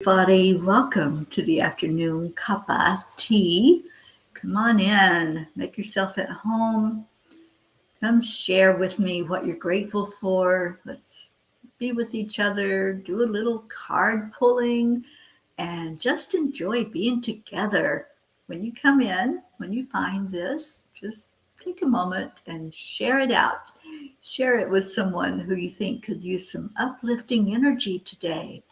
Everybody, welcome to the afternoon Cuppa Tea. Come on in, make yourself at home. Come share with me what you're grateful for. Let's be with each other, do a little card pulling, and just enjoy being together. When you come in, when you find this, just take a moment and share it out. Share it with someone who you think could use some uplifting energy today.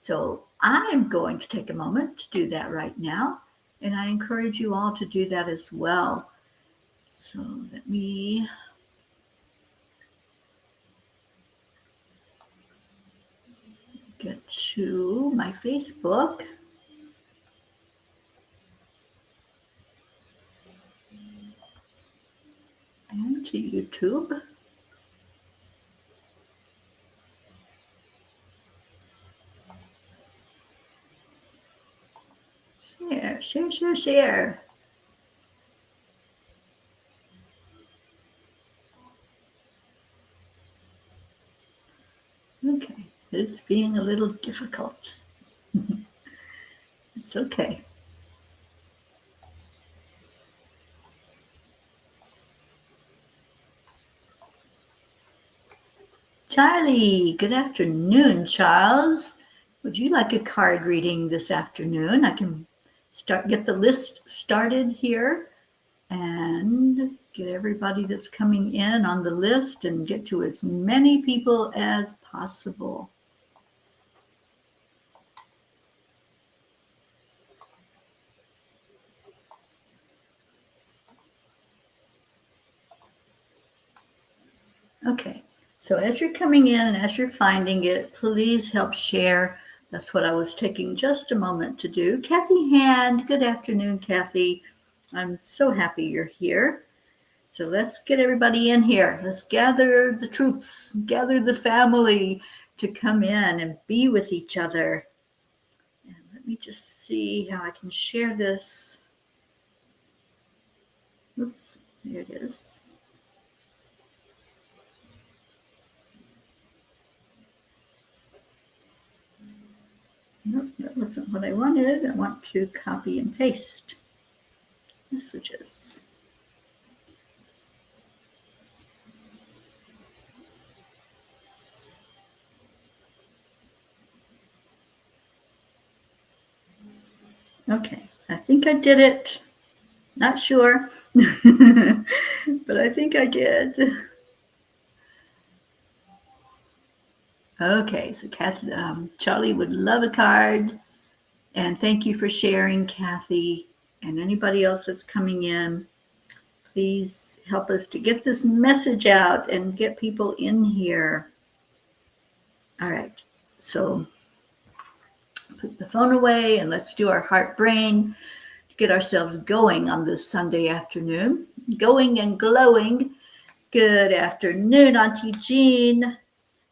So I'm going to take a moment to do that right now, and I encourage you all to do that as well. So let me get to my Facebook. And to YouTube. Share. Okay, it's being a little difficult. It's okay. Charlie, good afternoon, Charles. Would you like a card reading this afternoon? I can get the list started here and get everybody that's coming in on the list and get to as many people as possible. Okay, so as you're coming in and as you're finding it, please help share. That's what I was taking just a moment to do. Kathy Hand, good afternoon, Kathy. I'm so happy you're here. So let's get everybody in here. Let's gather the troops, gather the family to come in and be with each other. And let me just see how I can share this. Oops, there it is. Nope, that wasn't what I wanted. I want to copy and paste messages. Okay, I think I did it. Not sure, but I think I did. Okay, so Charlie would love a card. And thank you for sharing, Kathy, and anybody else that's coming in. Please help us to get this message out and get people in here. All right, so put the phone away and let's do our heart brain to get ourselves going on this Sunday afternoon. Going and glowing. Good afternoon, Auntie Jean.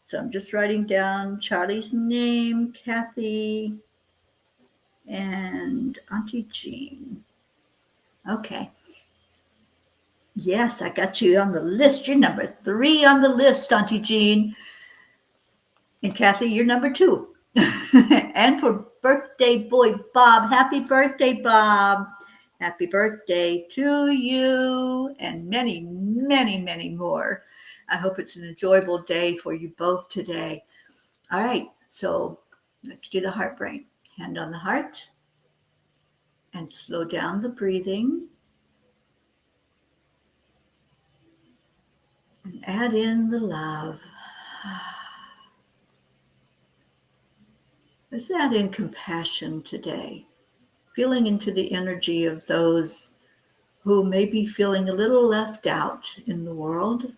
So I'm just writing down Charlie's name, Kathy, and Auntie Jean. Okay. Yes, I got you on the list. You're number 3 on the list, Auntie Jean. And Kathy, you're number 2. And for birthday boy Bob, happy birthday, Bob. Happy birthday to you and many, many, many more. I hope it's an enjoyable day for you both today. All right, so let's do the heart brain. Hand on the heart and slow down the breathing. And add in the love. Let's add in compassion today, feeling into the energy of those who may be feeling a little left out in the world.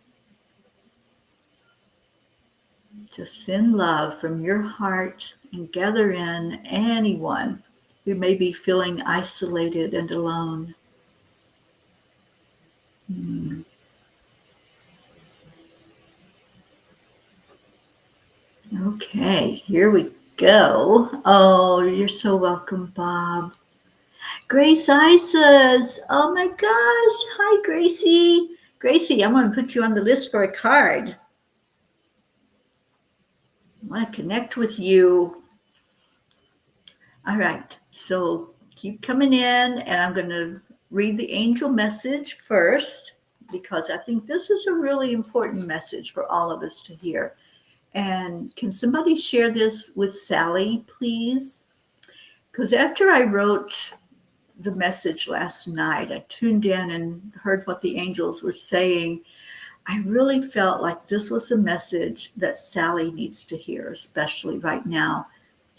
Just send love from your heart and gather in anyone who may be feeling isolated and alone. Okay, here we go. Oh, you're so welcome, Bob. Grace Isas. Oh my gosh. Hi, Gracie. Gracie, I'm going to put you on the list for a card. I want to connect with you. All right, so keep coming in, and I'm going to read the angel message first because I think this is a really important message for all of us to hear. And can somebody share this with Sally, please? Because after I wrote the message last night, I tuned in and heard what the angels were saying. I really felt like this was a message that Sally needs to hear, especially right now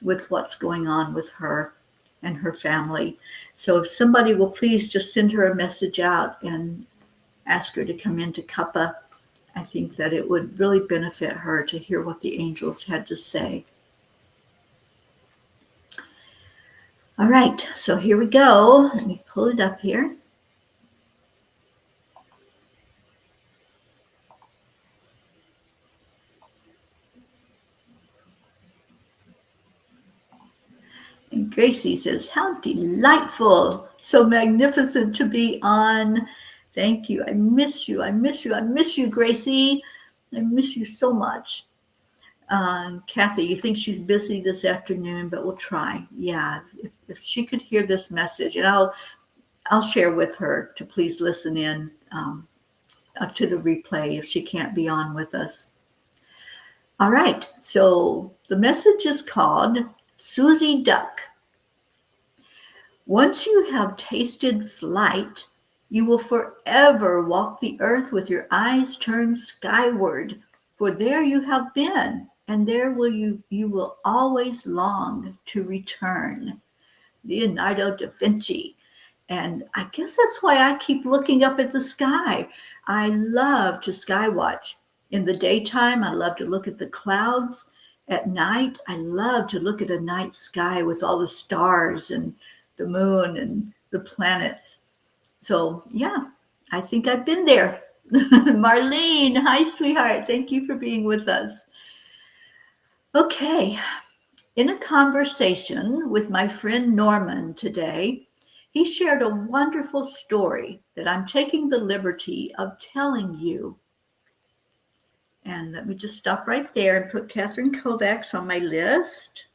with what's going on with her and her family. So if somebody will please just send her a message out and ask her to come into Cuppa, I think that it would really benefit her to hear what the angels had to say. All right, so here we go. Let me pull it up here. And Gracie says, how delightful, so magnificent to be on. Thank you. I miss you. I miss you. I miss you, Gracie. I miss you so much. Kathy, you think she's busy this afternoon, but we'll try. Yeah, if she could hear this message, and I'll share with her to please listen in up to the replay if she can't be on with us. All right, so the message is called Susie Duck. Once you have tasted flight, you will forever walk the earth with your eyes turned skyward, for there you have been, and there you will always long to return. Leonardo da Vinci. And I guess that's why I keep looking up at the sky. I love to sky watch. In the daytime, I love to look at the clouds. At night, I love to look at a night sky with all the stars and the moon and the planets. So, yeah, I think I've been there. Marlene, hi, sweetheart. Thank you for being with us. Okay, in a conversation with my friend Norman today, he shared a wonderful story that I'm taking the liberty of telling you. And let me just stop right there and put Catherine Kovacs on my list.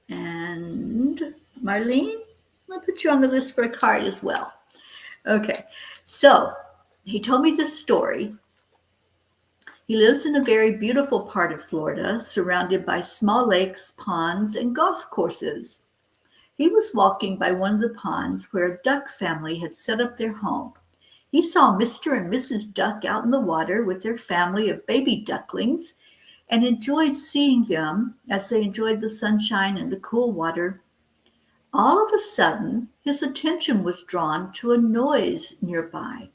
And Marlene, I'll put you on the list for a card as well. Okay, so he told me this story. He lives in a very beautiful part of Florida, surrounded by small lakes, ponds, and golf courses. He was walking by one of the ponds where a duck family had set up their home. He saw Mr. and Mrs. Duck out in the water with their family of baby ducklings and enjoyed seeing them as they enjoyed the sunshine and the cool water. All of a sudden, his attention was drawn to a noise nearby.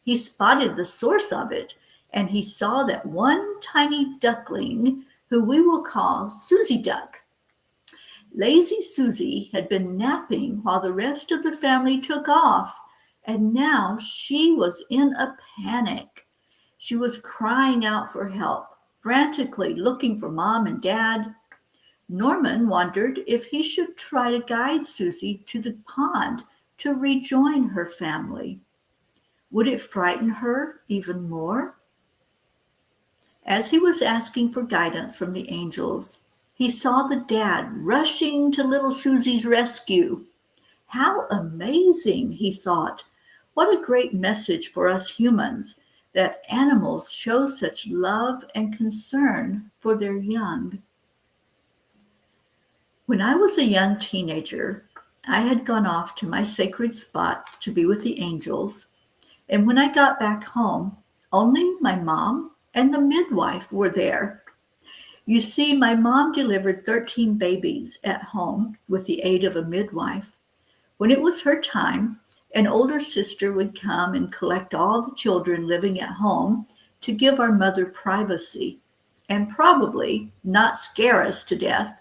He spotted the source of it, and he saw that one tiny duckling, who we will call Susie Duck. Lazy Susie had been napping while the rest of the family took off, and now she was in a panic. She was crying out for help, frantically looking for Mom and Dad. Norman wondered if he should try to guide Susie to the pond to rejoin her family. Would it frighten her even more? As he was asking for guidance from the angels, he saw the dad rushing to little Susie's rescue. How amazing, he thought. What a great message for us humans that animals show such love and concern for their young. When I was a young teenager, I had gone off to my sacred spot to be with the angels, and when I got back home, only my mom and the midwife were there. You see, my mom delivered 13 babies at home with the aid of a midwife. When it was her time, an older sister would come and collect all the children living at home to give our mother privacy and probably not scare us to death.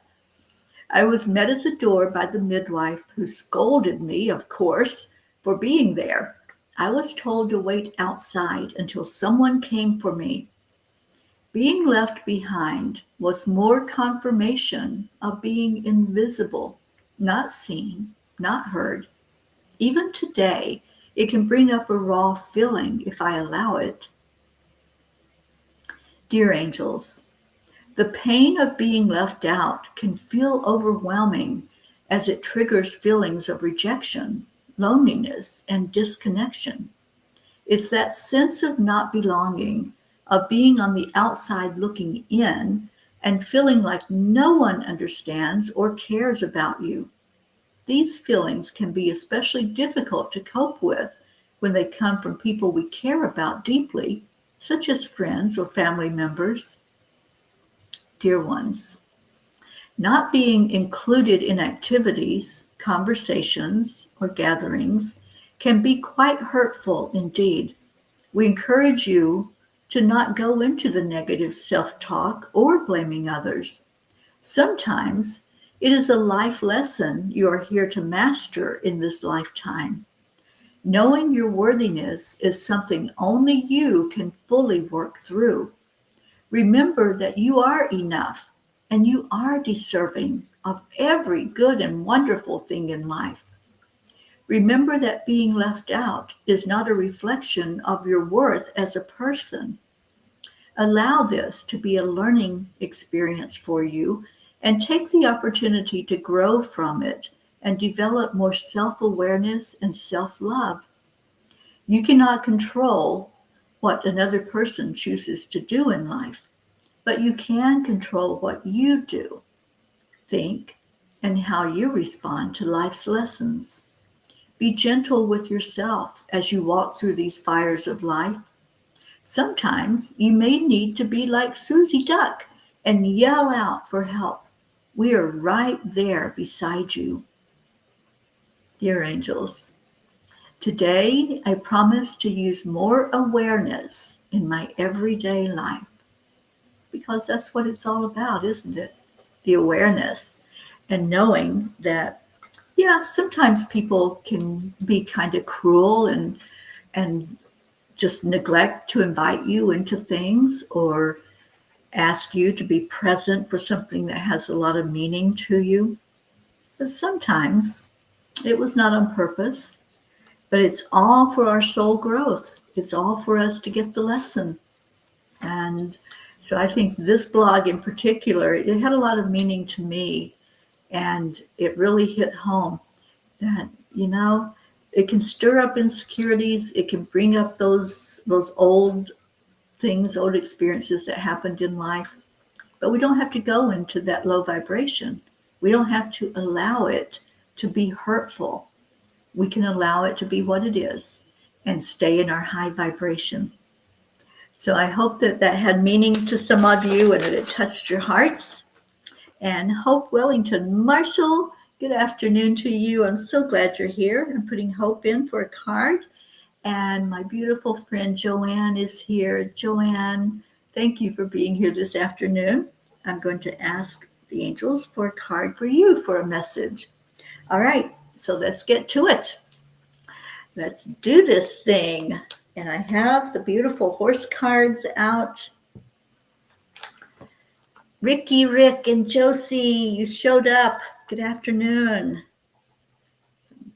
I was met at the door by the midwife, who scolded me, of course, for being there. I was told to wait outside until someone came for me. Being left behind was more confirmation of being invisible, not seen, not heard. Even today, it can bring up a raw feeling if I allow it. Dear angels, The pain of being left out can feel overwhelming as it triggers feelings of rejection, loneliness, and disconnection. It's that sense of not belonging, of being on the outside looking in and feeling like no one understands or cares about you. These feelings can be especially difficult to cope with when they come from people we care about deeply, such as friends or family members, dear ones. Not being included in activities, conversations, or gatherings can be quite hurtful indeed. We encourage you to not go into the negative self-talk or blaming others. Sometimes it is a life lesson you are here to master in this lifetime. Knowing your worthiness is something only you can fully work through. Remember that you are enough and you are deserving of every good and wonderful thing in life. Remember that being left out is not a reflection of your worth as a person. Allow this to be a learning experience for you and take the opportunity to grow from it and develop more self-awareness and self-love. You cannot control what another person chooses to do in life, but you can control what you do, think, and how you respond to life's lessons. Be gentle with yourself as you walk through these fires of life. Sometimes you may need to be like Susie Duck and yell out for help. We are right there beside you. Dear angels, today I promise to use more awareness in my everyday life, because that's what it's all about, isn't it? The awareness and knowing that, yeah, sometimes people can be kind of cruel and just neglect to invite you into things or ask you to be present for something that has a lot of meaning to you. But sometimes it was not on purpose, but it's all for our soul growth. It's all for us to get the lesson. And so I think this blog in particular, it had a lot of meaning to me. And it really hit home that, it can stir up insecurities. It can bring up those old things, old experiences that happened in life. But we don't have to go into that low vibration. We don't have to allow it to be hurtful. We can allow it to be what it is and stay in our high vibration. So I hope that that had meaning to some of you and that it touched your hearts. And Hope Wellington, Marshall, good afternoon to you. I'm so glad you're here. I'm putting Hope in for a card. And my beautiful friend Joanne is here. Joanne, thank you for being here this afternoon. I'm going to ask the angels for a card for you for a message. All right, so let's get to it. Let's do this thing. And I have the beautiful horse cards out. Ricky, Rick, and Josie, you showed up. Good afternoon.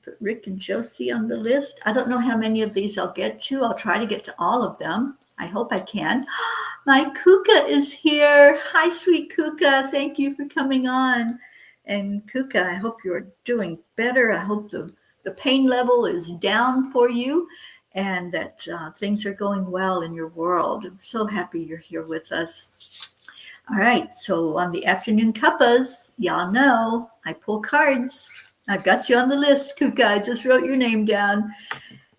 Put Rick and Josie on the list. I don't know how many of these I'll get to. I'll try to get to all of them. I hope I can. My Kuka is here. Hi, sweet Kuka. Thank you for coming on. And Kuka, I hope you're doing better. I hope the pain level is down for you and that things are going well in your world. I'm so happy you're here with us. All right, so on the afternoon cuppas, y'all know I pull cards. I've got you on the list, Kuka. I just wrote your name down.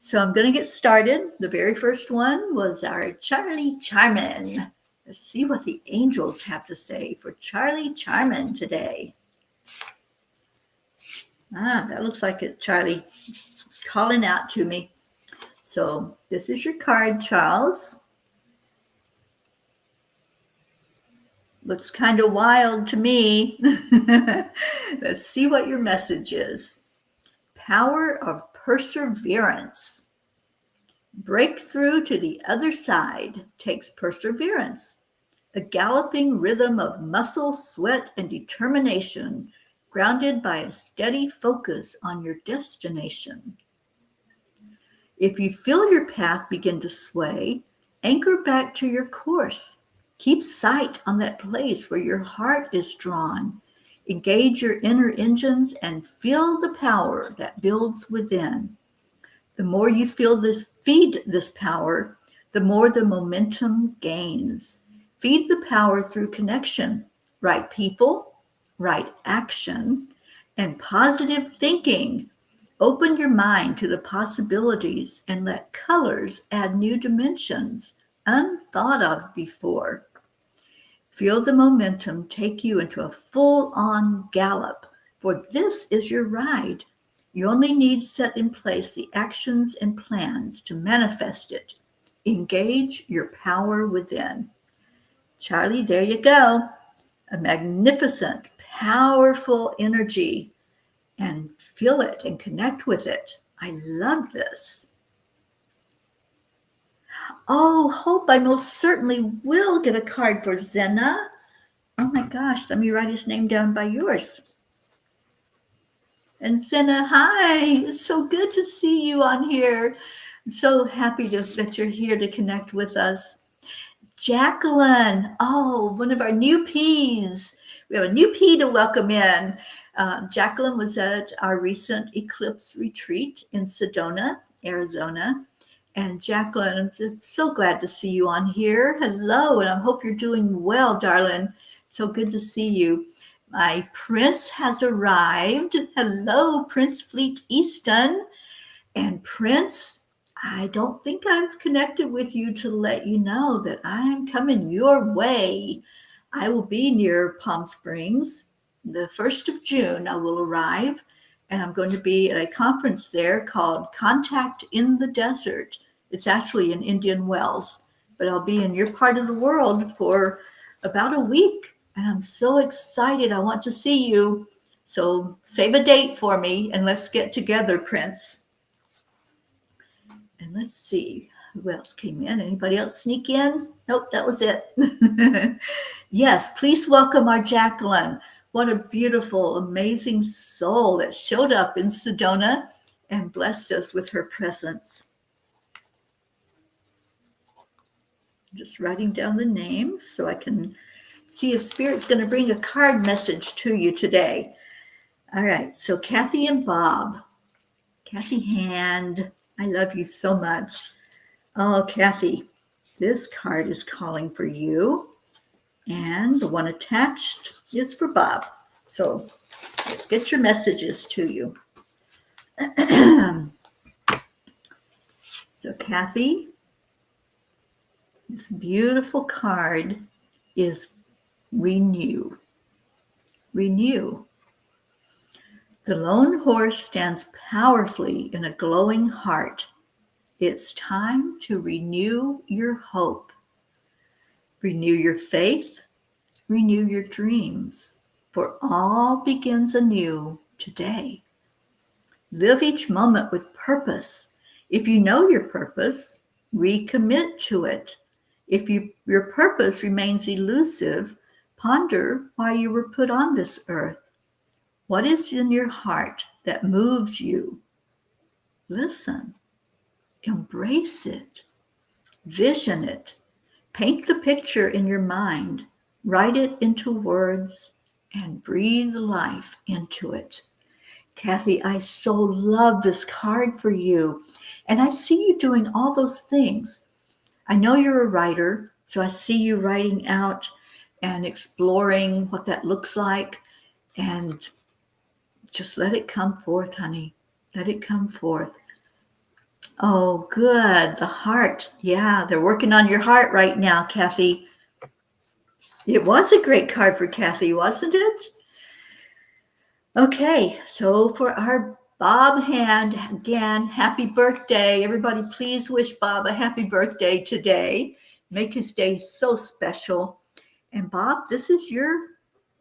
So I'm going to get started. The very first one was our Charlie Charman. Let's see what the angels have to say for Charlie Charman today. That looks like it, Charlie, calling out to me. So this is your card, Charles. Looks kind of wild to me. Let's see what your message is. Power of perseverance. Breakthrough to the other side takes perseverance. A galloping rhythm of muscle, sweat, and determination, grounded by a steady focus on your destination. If you feel your path begin to sway, anchor back to your course. Keep sight on that place where your heart is drawn. Engage your inner engines and feel the power that builds within. The more you feed this power, the more the momentum gains. Feed the power through connection, right people, right action, and positive thinking. Open your mind to the possibilities and let colors add new dimensions unthought of before. Feel the momentum take you into a full-on gallop, for this is your ride. You only need to set in place the actions and plans to manifest it. Engage your power within. Charlie, there you go. A magnificent, powerful energy, and feel it and connect with it. I love this. Oh, hope I most certainly will get a card for Zena. Oh my gosh, let me write his name down by yours. And Zena, hi, it's so good to see you on here. I'm so happy that you're here to connect with us. Jacqueline, oh, one of our new Ps. We have a new P to welcome in. Jacqueline was at our recent eclipse retreat in Sedona, Arizona. And Jacqueline, I'm so glad to see you on here. Hello, and I hope you're doing well, darling. So good to see you. My prince has arrived. Hello, Prince Fleet Easton. And Prince, I don't think I've connected with you to let you know that I'm coming your way. I will be near Palm Springs. The 1st of June, I will arrive, and I'm going to be at a conference there called Contact in the Desert. It's actually in Indian Wells, but I'll be in your part of the world for about a week. And I'm so excited. I want to see you. So save a date for me and let's get together, Prince. And let's see who else came in. Anybody else sneak in? Nope, that was it. Yes, please welcome our Jacqueline. What a beautiful, amazing soul that showed up in Sedona and blessed us with her presence. Just writing down the names so I can see if Spirit's going to bring a card message to you today. All right, so Kathy and Bob. Kathy Hand, I love you so much. Oh, Kathy, this card is calling for you, and the one attached is for Bob. So let's get your messages to you. So Kathy, this beautiful card is renew. Renew. The lone horse stands powerfully in a glowing heart. It's time to renew your hope. Renew your faith. Renew your dreams. For all begins anew today. Live each moment with purpose. If you know your purpose, recommit to it. If your purpose remains elusive, ponder why you were put on this earth. What is in your heart that moves you? Listen, embrace it, vision it, paint the picture in your mind, write it into words, and breathe life into it. Kathy, I so love this card for you, and I see you doing all those things. I know you're a writer, so I see you writing out and exploring what that looks like, and just let it come forth, honey. Let it come forth. Oh, good. The heart. Yeah, they're working on your heart right now, Kathy. It was a great card for Kathy, wasn't it? Okay, so for our Bob Hand, again, happy birthday. Everybody, please wish Bob a happy birthday today. Make his day so special. And Bob, this is your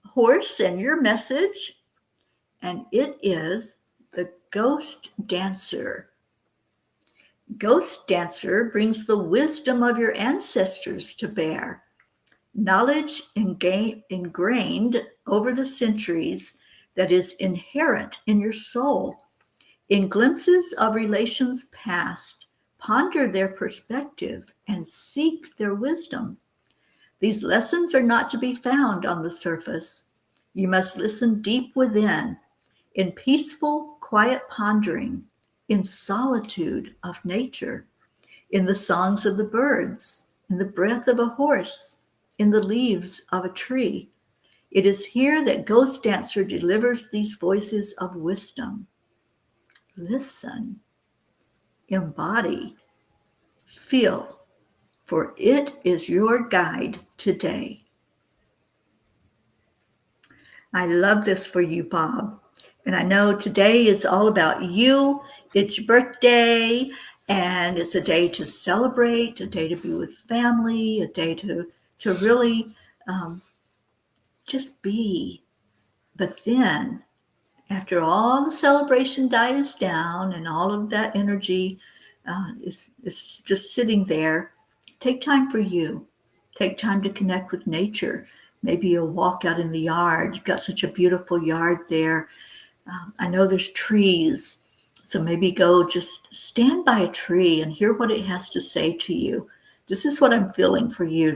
horse and your message. And it is the Ghost Dancer. Ghost Dancer brings the wisdom of your ancestors to bear. Knowledge ingrained over the centuries that is inherent in your soul. In glimpses of relations past, ponder their perspective and seek their wisdom. These lessons are not to be found on the surface. You must listen deep within, in peaceful, quiet pondering, in solitude of nature, in the songs of the birds, in the breath of a horse, in the leaves of a tree. It is here that Ghost Dancer delivers these voices of wisdom. Listen, embody, feel, for it is your guide today. I love this for you, Bob. And I know today is all about you. It's your birthday, and it's a day to celebrate, a day to be with family, a day to really just be. But then, after all the celebration dies down and all of that energy is just sitting there, take time for you. Take time to connect with nature. Maybe you'll walk out in the yard. You've got such a beautiful yard there. I know there's trees. So maybe go just stand by a tree and hear what it has to say to you. This is what I'm feeling for you,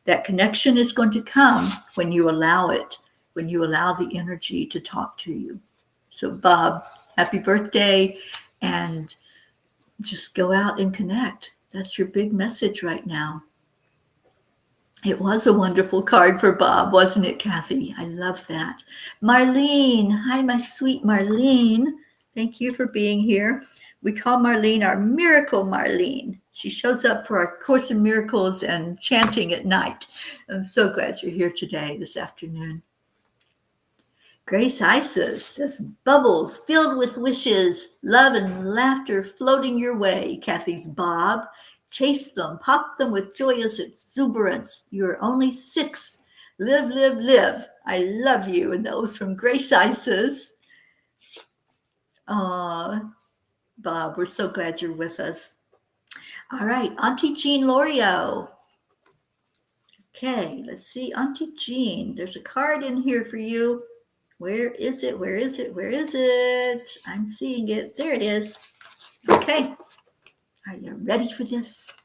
that connection is going to come when you allow it, when you allow the energy to talk to you. So Bob, happy birthday, and just go out and connect. That's your big message right now. It was a wonderful card for Bob, wasn't it, Kathy? I love that. Marlene, hi, my sweet Marlene. Thank you for being here. We call Marlene our Miracle Marlene. She shows up for our Course in Miracles and chanting at night. I'm so glad you're here today, this afternoon. Grace Isis says, bubbles filled with wishes, love and laughter floating your way. Kathy's Bob. Chase them, pop them with joyous exuberance. You're only 6. Live, live, live. I love you. And that was from Grace Isis. Bob, we're so glad you're with us. All right, Auntie Jean Lorio. Okay, let's see, Auntie Jean. There's a card in here for you. Where is it? Where is it? Where is it? I'm seeing it. There it is. Okay. Are you ready for this?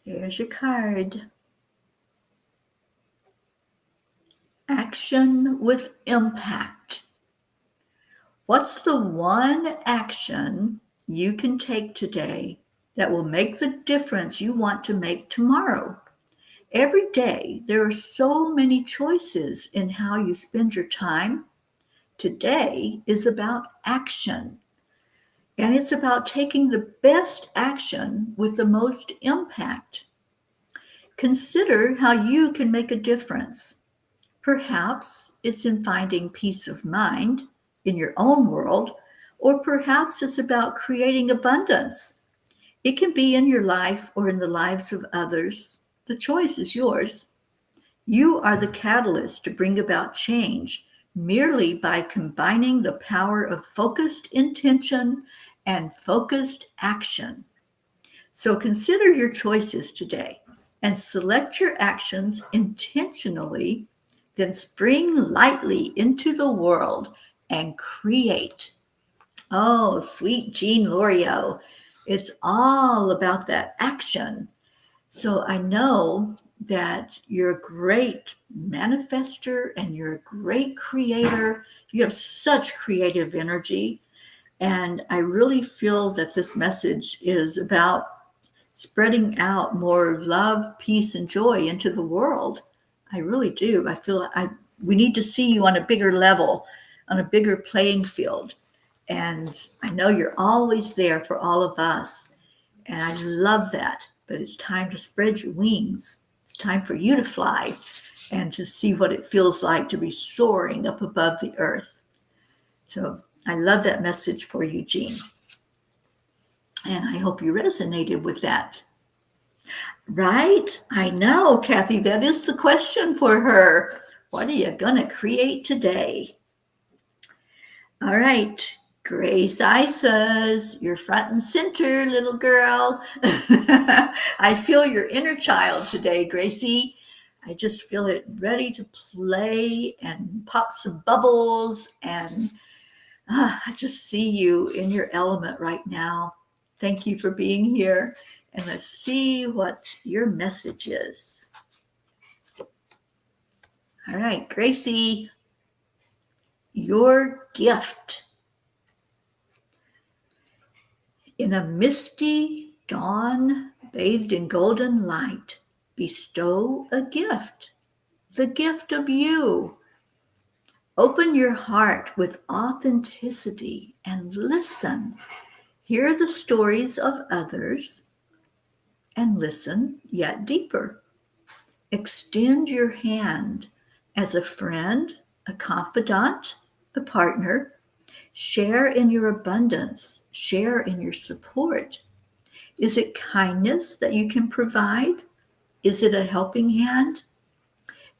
There's your card. Action with impact. What's the one action you can take today that will make the difference you want to make tomorrow? Every day, there are so many choices in how you spend your time. Today is about action. And it's about taking the best action with the most impact. Consider how you can make a difference. Perhaps it's in finding peace of mind in your own world, or perhaps it's about creating abundance. It can be in your life or in the lives of others. The choice is yours. You are the catalyst to bring about change merely by combining the power of focused intention and focused action. So consider your choices today and select your actions intentionally, then spring lightly into the world and create. Oh, sweet Jean Lorio. It's all about that action. So I know that you're a great manifester and you're a great creator. You have such creative energy. And I really feel that this message is about spreading out more love, peace, and joy into the world. I really do. I feel we need to see you on a bigger level, on a bigger playing field. And I know you're always there for all of us. And I love that. But it's time to spread your wings. It's time for you to fly and to see what it feels like to be soaring up above the earth. So I love that message for you, Jean. And I hope you resonated with that. Right? I know, Kathy, that is the question for her. What are you going to create today? All right. Grace Isis, you're front and center, little girl. I feel your inner child today, Gracie. I just feel it ready to play and pop some bubbles. And I just see you in your element right now. Thank you for being here. And let's see what your message is. All right, Gracie, your gift. In a misty dawn, bathed in golden light, bestow a gift, the gift of you. Open your heart with authenticity and listen. Hear the stories of others and listen yet deeper. Extend your hand as a friend, a confidant, a partner. Share in your abundance. Share in your support. Is it kindness that you can provide? Is it a helping hand?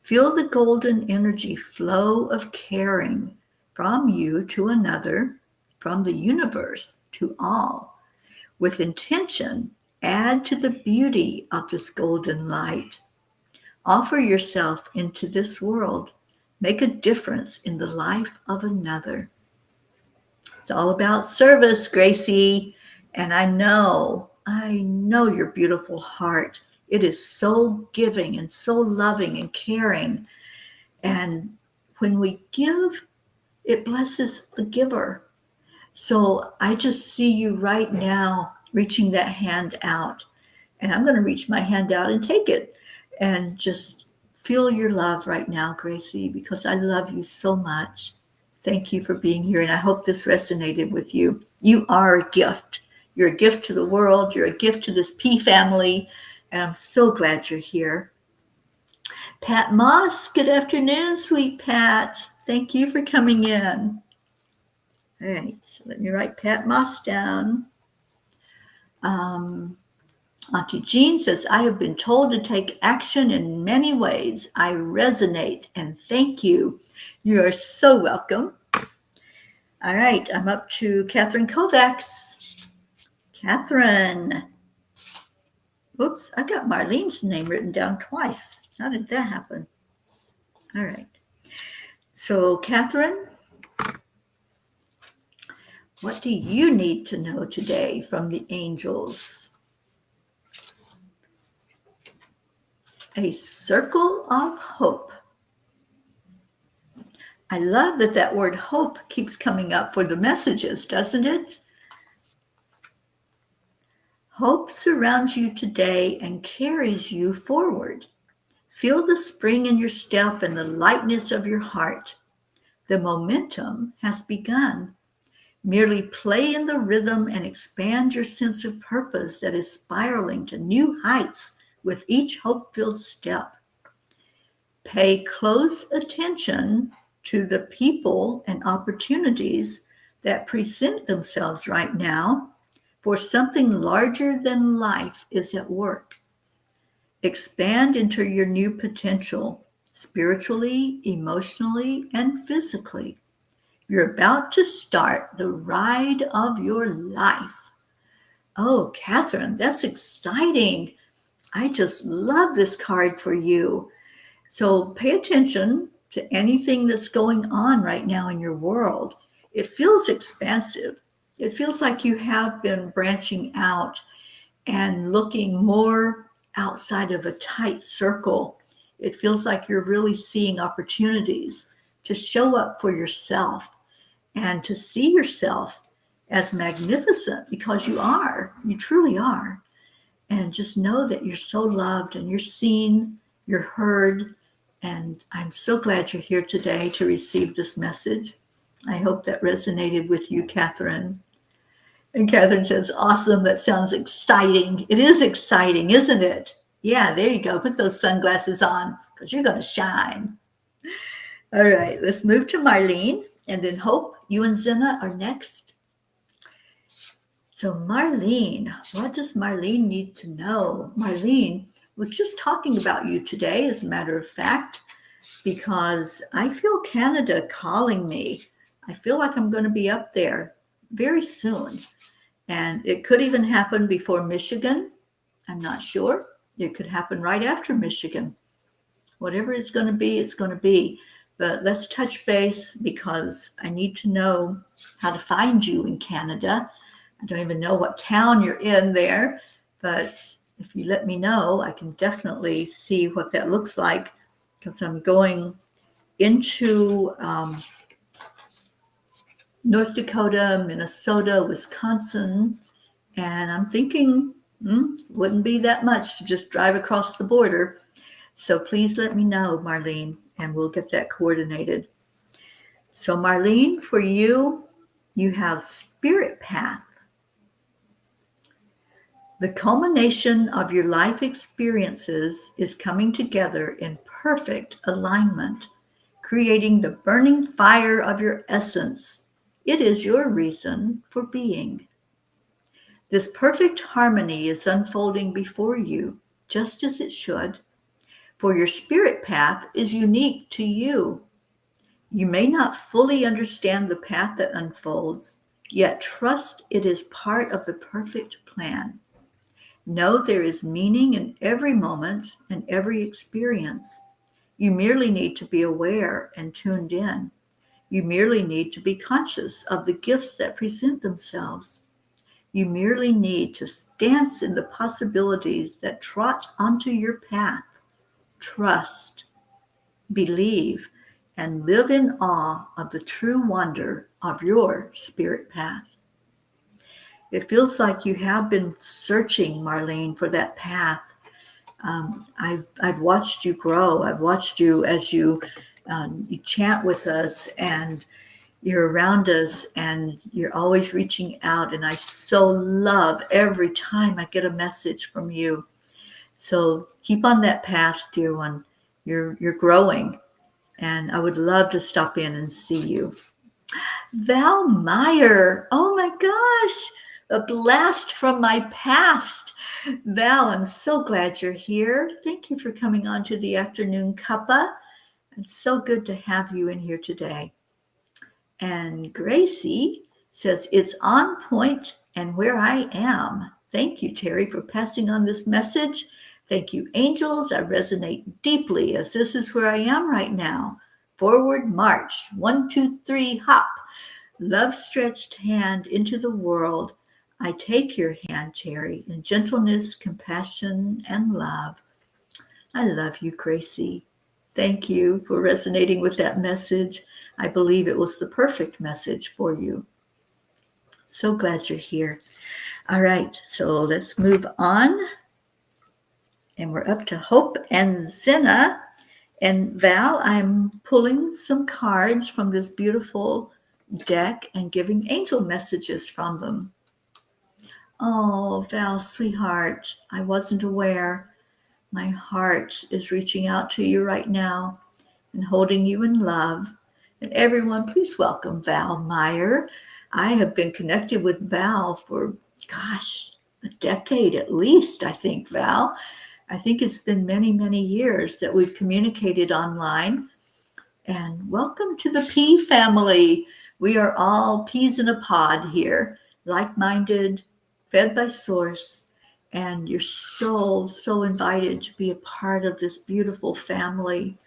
Feel the golden energy flow of caring from you to another, from the universe to all. With intention, add to the beauty of this golden light. Offer yourself into this world. Make a difference in the life of another. It's all about service, Gracie. And I know your beautiful heart. It is so giving and so loving and caring. And when we give, it blesses the giver. So I just see you right now reaching that hand out. And I'm going to reach my hand out and take it. And just feel your love right now, Gracie, because I love you so much. Thank you for being here. And I hope this resonated with you. You are a gift. You're a gift to the world. You're a gift to this P family. And I'm so glad you're here. Pat Moss, good afternoon, sweet Pat. Thank you for coming in. All right, so let me write Pat Moss down. Auntie Jean says, I have been told to take action in many ways. I resonate and thank you. You are so welcome. All right, I'm up to Catherine Kovacs. Catherine. Oops, I got Marlene's name written down twice. How did that happen? All right. So, Catherine, what do you need to know today from the angels? A circle of hope. I love that word hope keeps coming up for the messages, doesn't it? Hope surrounds you today and carries you forward. Feel the spring in your step and the lightness of your heart. The momentum has begun. Merely play in the rhythm and expand your sense of purpose that is spiraling to new heights with each hope-filled step. Pay close attention to the people and opportunities that present themselves right now, for something larger than life is at work. Expand into your new potential, spiritually, emotionally, and physically. You're about to start the ride of your life. Oh, Catherine, that's exciting. I just love this card for you. So pay attention to anything that's going on right now in your world. It feels expansive. It feels like you have been branching out and looking more outside of a tight circle. It feels like you're really seeing opportunities to show up for yourself and to see yourself as magnificent, because you are. You truly are. And just know that you're so loved and you're seen, you're heard. And I'm so glad you're here today to receive this message. I hope that resonated with you, Catherine. And Catherine says, awesome, that sounds exciting. It is exciting, isn't it? Yeah, there you go. Put those sunglasses on because you're going to shine. All right, let's move to Marlene. And then Hope, you and Zena are next. So Marlene, what does Marlene need to know? Marlene was just talking about you today, as a matter of fact, because I feel Canada calling me. I feel like I'm going to be up there very soon. And it could even happen before Michigan. I'm not sure. It could happen right after Michigan. Whatever it's going to be, it's going to be. But let's touch base because I need to know how to find you in Canada. I don't even know what town you're in there, But if you let me know, I can definitely see what that looks like, because I'm going into North Dakota, Minnesota, Wisconsin, and I'm thinking, wouldn't be that much to just drive across the border. So please let me know, Marlene, and we'll get that coordinated. So Marlene, for you, you have Spirit Path. The culmination of your life experiences is coming together in perfect alignment, creating the burning fire of your essence. It is your reason for being. This perfect harmony is unfolding before you, just as it should, for your spirit path is unique to you. You may not fully understand the path that unfolds, yet trust it is part of the perfect plan. Know there is meaning in every moment and every experience. You merely need to be aware and tuned in. You merely need to be conscious of the gifts that present themselves. You merely need to dance in the possibilities that trot onto your path. Trust, believe, and live in awe of the true wonder of your spirit path. It feels like you have been searching, Marlene, for that path. I've watched you grow. I've watched you as you chant with us, and you're around us, and you're always reaching out. And I so love every time I get a message from you. So keep on that path, dear one. You're growing, and I would love to stop in and see you. Val Meyer, oh my gosh, a blast from my past. Val, I'm so glad you're here. Thank you for coming on to the afternoon cuppa. It's so good to have you in here today. And Gracie says, it's on point and where I am. Thank you, Terry, for passing on this message. Thank you, angels. I resonate deeply as this is where I am right now. Forward march, 1, 2, 3, hop. Love stretched hand into the world. I take your hand, Terry, in gentleness, compassion, and love. I love you, Gracie. Thank you for resonating with that message. I believe it was the perfect message for you. So glad you're here. All right, so let's move on. And we're up to Hope and Zenna. And Val, I'm pulling some cards from this beautiful deck and giving angel messages from them. Oh, Val, sweetheart, I wasn't aware. My heart is reaching out to you right now and holding you in love. And everyone, please welcome Val Meyer. I have been connected with Val for, a decade at least, I think, Val. I think it's been many, many years that we've communicated online. And welcome to the P family. We are all peas in a pod here, like-minded, fed by source. And you're so, so invited to be a part of this beautiful family.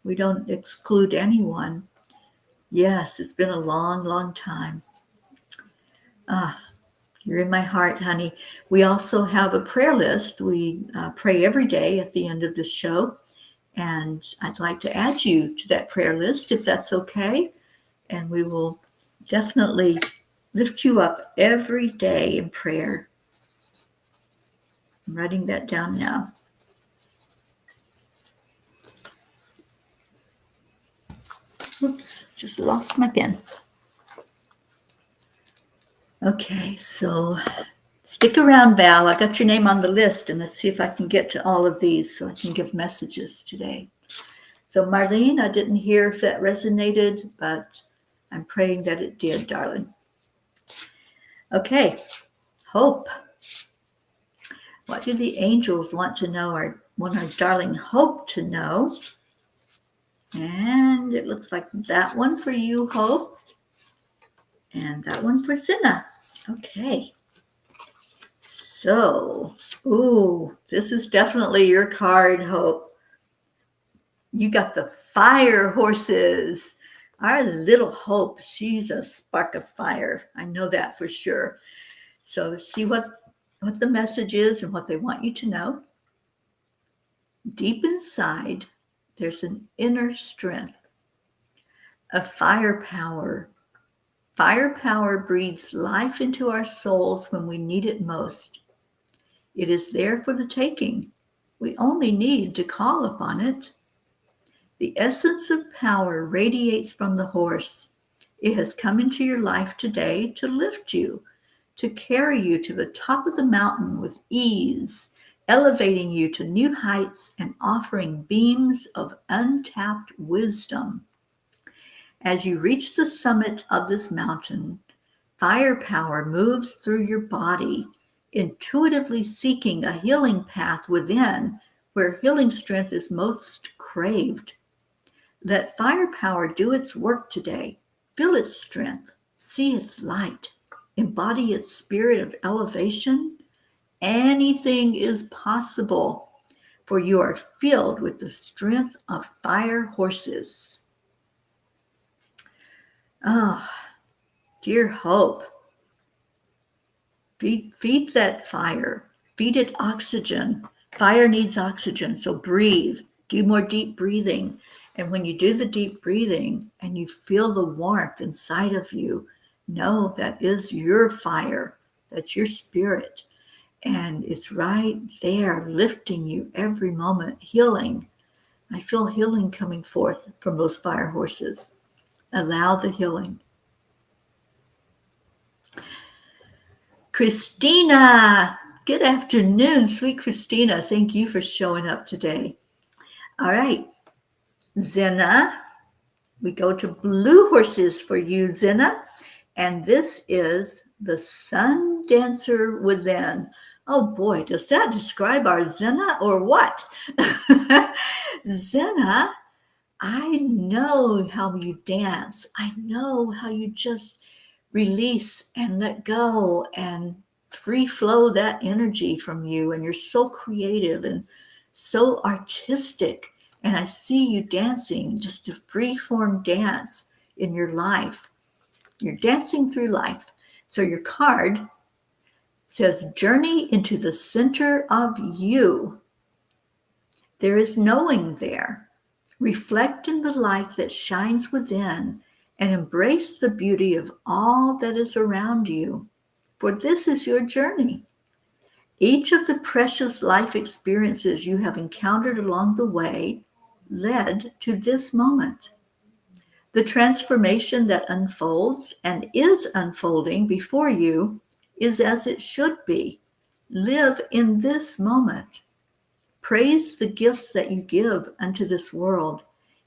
We don't exclude anyone. Yes, it's been a long, long time. You're in my heart, honey. We also have a prayer list. We pray every day at the end of the show. And I'd like to add you to that prayer list if that's okay. And we will definitely lift you up every day in prayer. I'm writing that down now. Oops, just lost my pen. Okay, so stick around, Val. I got your name on the list, and let's see if I can get to all of these so I can give messages today. So Marlene, I didn't hear if that resonated, but I'm praying that it did, darling. Okay, Hope. What do the angels want to know, or want our darling Hope to know? And it looks like that one for you, Hope, and that one for Zenna. Okay. So, this is definitely your card, Hope. You got the fire horses. Our little Hope, she's a spark of fire. I know that for sure. So let's see what what the message is and what they want you to know. Deep inside, there's an inner strength, a firepower. Firepower breathes life into our souls when we need it most. It is there for the taking. We only need to call upon it. The essence of power radiates from the horse. It has come into your life today to lift you, to carry you to the top of the mountain with ease, elevating you to new heights and offering beams of untapped wisdom. As you reach the summit of this mountain, firepower moves through your body, intuitively seeking a healing path within where healing strength is most craved. Let firepower do its work today. Feel its strength, see its light, embody its spirit of elevation. Anything is possible, for you are filled with the strength of fire horses. Ah, dear Hope, feed that fire. Feed it oxygen. Fire needs oxygen, so breathe. Do more deep breathing. And when you do the deep breathing and you feel the warmth inside of you, know that is your fire. That's your spirit. And it's right there lifting you every moment, healing. I feel healing coming forth from those fire horses. Allow the healing. Christina, good afternoon, sweet Christina. Thank you for showing up today. All right, Zena, we go to blue horses for you, Zena. And this is the Sun Dancer Within. Oh boy, does that describe our Zena or what? Zena, I know how you dance. I know how you just release and let go and free flow that energy from you. And you're so creative and so artistic. And I see you dancing, just a free form dance in your life. You're dancing through life. So your card says, journey into the center of you. There is knowing there. Reflect in the light that shines within and embrace the beauty of all that is around you. For this is your journey. Each of the precious life experiences you have encountered along the way led to this moment. The transformation that unfolds and is unfolding before you is as it should be. Live in this moment. Praise the gifts that you give unto this world.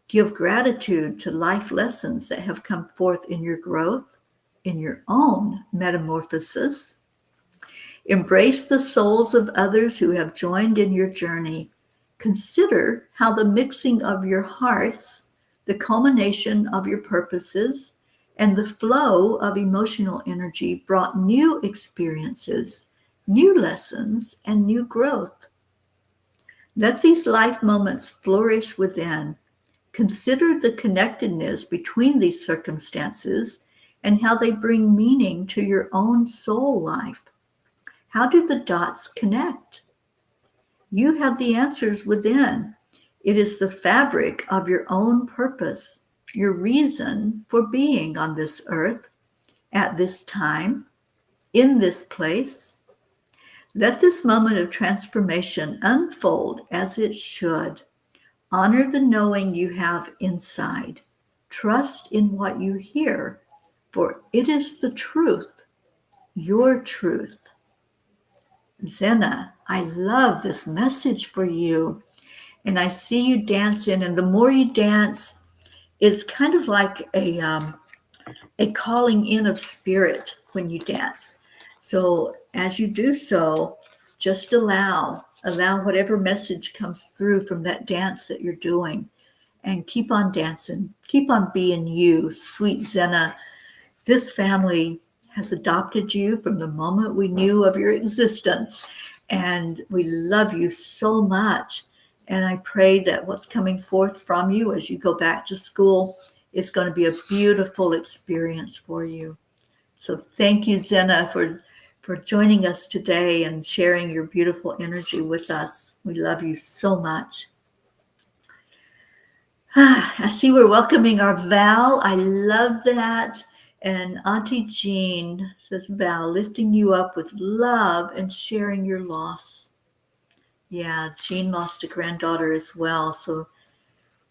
Give gratitude to life lessons that have come forth in your growth, in your own metamorphosis. Embrace the souls of others who have joined in your journey. Consider how the mixing of your hearts, the culmination of your purposes, and the flow of emotional energy brought new experiences, new lessons, and new growth. Let these life moments flourish within. Consider the connectedness between these circumstances and how they bring meaning to your own soul life. How do the dots connect? You have the answers within. It is the fabric of your own purpose, your reason for being on this earth, at this time, in this place. Let this moment of transformation unfold as it should. Honor the knowing you have inside. Trust in what you hear, for it is the truth, your truth. Zena, I love this message for you. And I see you dancing, and the more you dance, it's kind of like a calling in of spirit when you dance. So as you do so, just allow whatever message comes through from that dance that you're doing, and keep on dancing. Keep on being you, sweet Zena. This family has adopted you from the moment we knew of your existence, and we love you so much. And I pray that what's coming forth from you as you go back to school is going to be a beautiful experience for you. So thank you, Zena, for for joining us today and sharing your beautiful energy with us. We love you so much. I see we're welcoming our Val. I love that. And Auntie Jean says, Val, lifting you up with love and sharing your loss. Yeah, Jean lost a granddaughter as well. So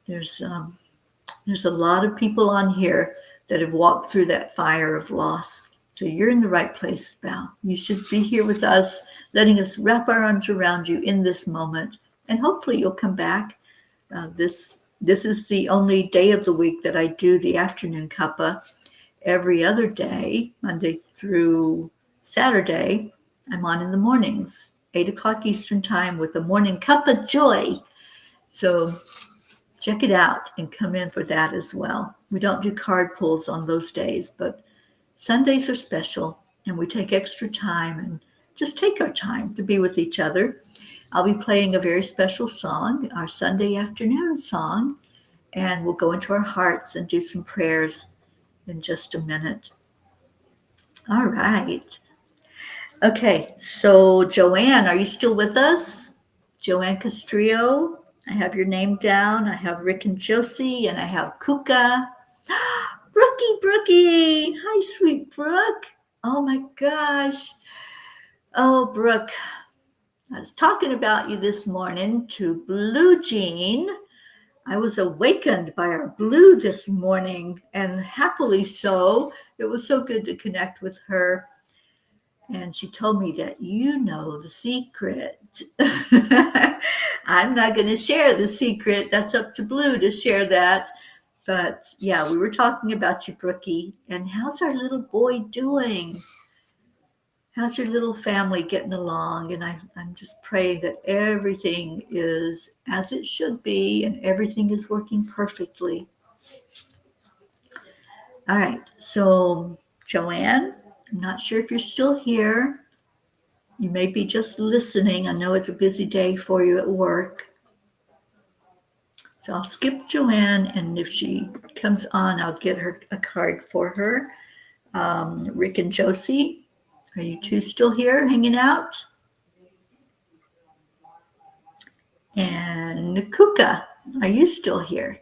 there's a lot of people on here that have walked through that fire of loss. So you're in the right place, Val. You should be here with us, letting us wrap our arms around you in this moment. And hopefully you'll come back. This is the only day of the week that I do the afternoon cuppa. Every other day, Monday through Saturday, I'm on in the mornings, 8 o'clock Eastern time with the morning cup of joy. So check it out and come in for that as well. We don't do card pulls on those days, but Sundays are special and we take extra time and just take our time to be with each other. I'll be playing a very special song, our Sunday afternoon song, and we'll go into our hearts and do some prayers in just a minute. All right. Okay, so Joanne, are you still with us? Joanne Castrillo, I have your name down. I have Rick and Josie, and I have Kuka. Brookie. Hi, sweet Brooke. Oh my gosh. Oh, Brooke, I was talking about you this morning to Blue Jean. I was awakened by our Blue this morning, and happily so. It was so good to connect with her. And she told me that you know the secret. I'm not going to share the secret. That's up to Blue to share that. But yeah, we were talking about you, Brookie. And how's our little boy doing? How's your little family getting along? And I'm just praying that everything is as it should be and everything is working perfectly. All right. So, Joanne, I'm not sure if you're still here. You may be just listening. I know it's a busy day for you at work. So I'll skip Joanne, and if she comes on, I'll get her a card for her. Rick and Josie, are you two still here hanging out? And Kuka, are you still here?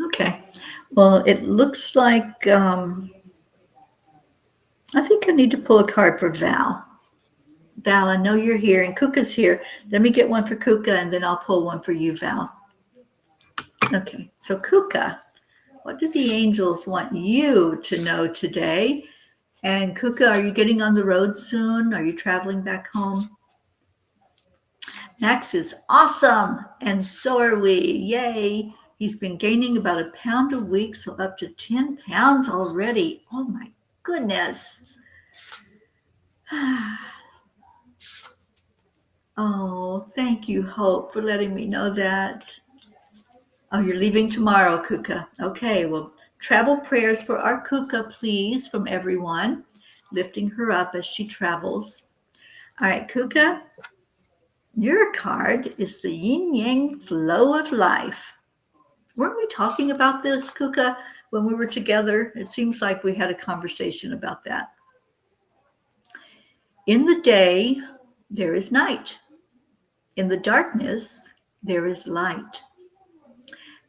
Okay. Well, it looks like I think I need to pull a card for Val. Val, I know you're here, and Kuka's here. Let me get one for Kuka, and then I'll pull one for you, Val. Okay, so Kuka, what do the angels want you to know today? And Kuka, are you getting on the road soon? Are you traveling back home? Max is awesome, and so are we. Yay. He's been gaining about a pound a week, so up to 10 pounds already. Oh my goodness. Oh, thank you, Hope, for letting me know that. Oh, you're leaving tomorrow, Kuka. Okay, well, travel prayers for our Kuka, please, from everyone, lifting her up as she travels. All right, Kuka, your card is the yin-yang flow of life. Weren't we talking about this, Kuka, when we were together? It seems like we had a conversation about that. In the day, there is night. In the darkness, there is light.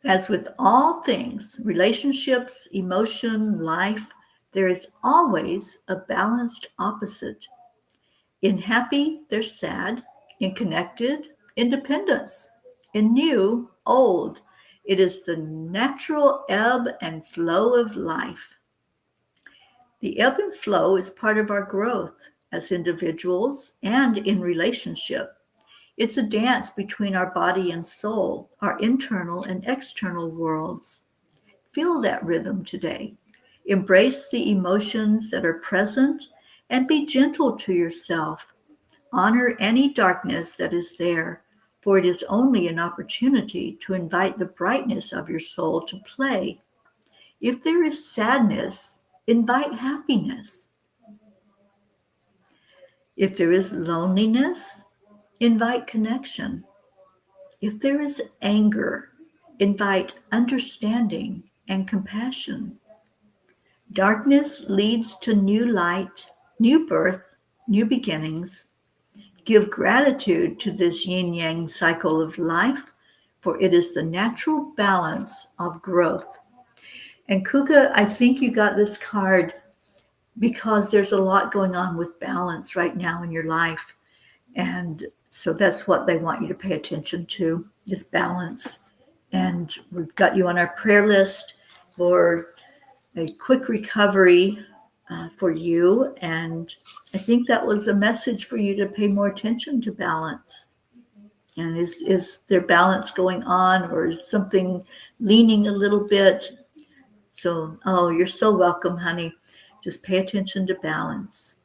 As with all things, relationships, emotion, life, there is always a balanced opposite. In happy, there's sad. In connected, independence. In new, old. It is the natural ebb and flow of life. The ebb and flow is part of our growth as individuals and in relationship. It's a dance between our body and soul, our internal and external worlds. Feel that rhythm today. Embrace the emotions that are present and be gentle to yourself. Honor any darkness that is there, for it is only an opportunity to invite the brightness of your soul to play. If there is sadness, invite happiness. If there is loneliness, invite connection. If there is anger, invite understanding and compassion. Darkness leads to new light, new birth, new beginnings. Give gratitude to this yin-yang cycle of life, for it is the natural balance of growth. And Kuka, I think you got this card because there's a lot going on with balance right now in your life. And so that's what they want you to pay attention to, is balance. And we've got you on our prayer list for a quick recovery for you. And I think that was a message for you to pay more attention to balance. And is there balance going on, or is something leaning a little bit? So, oh, you're so welcome, honey. Just pay attention to balance.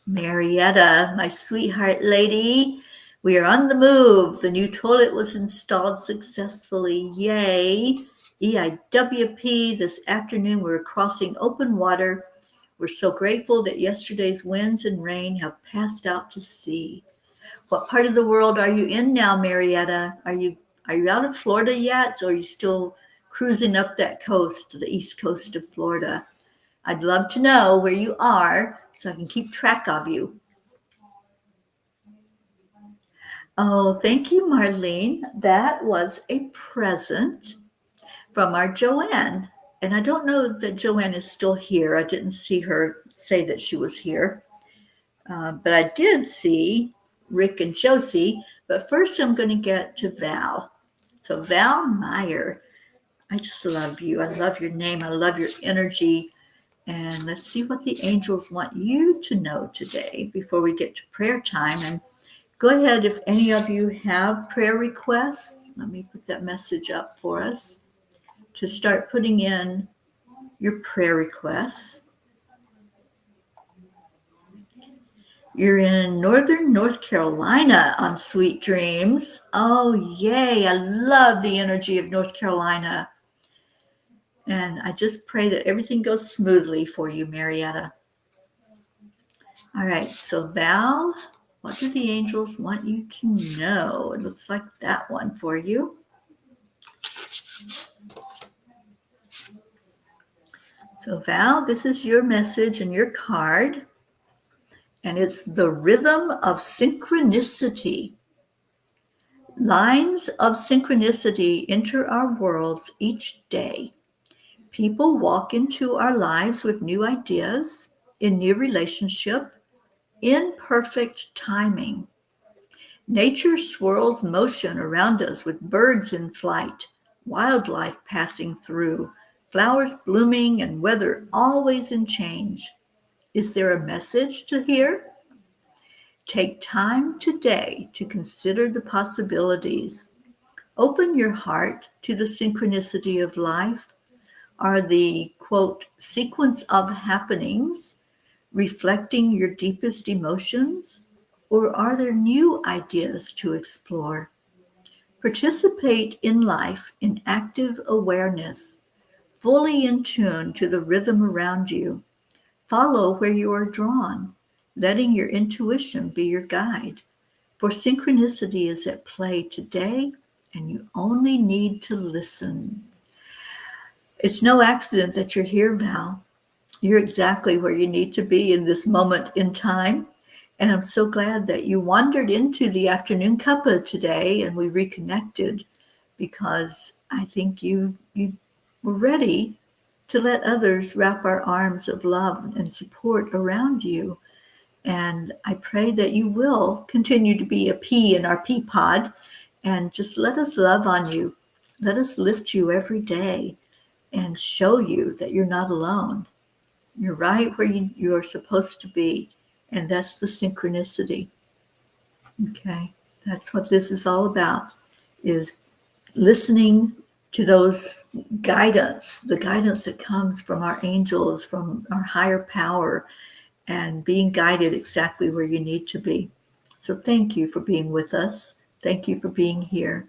Marietta, my sweetheart lady, we are on the move. The new toilet was installed successfully. Yay. EIWP, this afternoon we're crossing open water. We're so grateful that yesterday's winds and rain have passed out to sea. What part of the world are you in now, Marietta? Are you out of Florida yet, or are you still cruising up that coast, the east coast of Florida? I'd love to know where you are so I can keep track of you. Oh, thank you, Marlene. That was a present from our Joanne. And I don't know that Joanne is still here. I didn't see her say that she was here. But I did see Rick and Josie. But first I'm going to get to Val. So Val Meyer, I just love you. I love your name. I love your energy. And let's see what the angels want you to know today before we get to prayer time. And go ahead, if any of you have prayer requests, let me put that message up for us to start putting in your prayer requests. You're in northern North Carolina on Sweet Dreams. Oh, yay. I love the energy of North Carolina. And I just pray that everything goes smoothly for you, Marietta. All right, so Val, what do the angels want you to know? It looks like that one for you. So Val, this is your message and your card. And it's the rhythm of synchronicity. Lines of synchronicity enter our worlds each day. People walk into our lives with new ideas, in new relationship, in perfect timing. Nature swirls motion around us with birds in flight, wildlife passing through, flowers blooming, and weather always in change. Is there a message to hear? Take time today to consider the possibilities. Open your heart to the synchronicity of life. Are the, quote, sequence of happenings reflecting your deepest emotions, or are there new ideas to explore? Participate in life in active awareness, fully in tune to the rhythm around you. Follow where you are drawn, letting your intuition be your guide. For synchronicity is at play today, and you only need to listen. It's no accident that you're here, Val. You're exactly where you need to be in this moment in time. And I'm so glad that you wandered into the afternoon cuppa today and we reconnected, because I think you were ready to let others wrap our arms of love and support around you. And I pray that you will continue to be a pea in our pea pod, and just let us love on you. Let us lift you every day and show you that you're not alone. You're right where you are supposed to be. And that's the synchronicity. Okay. That's what this is all about, is listening to those guidance, the guidance that comes from our angels, from our higher power, and being guided exactly where you need to be. So thank you for being with us. Thank you for being here.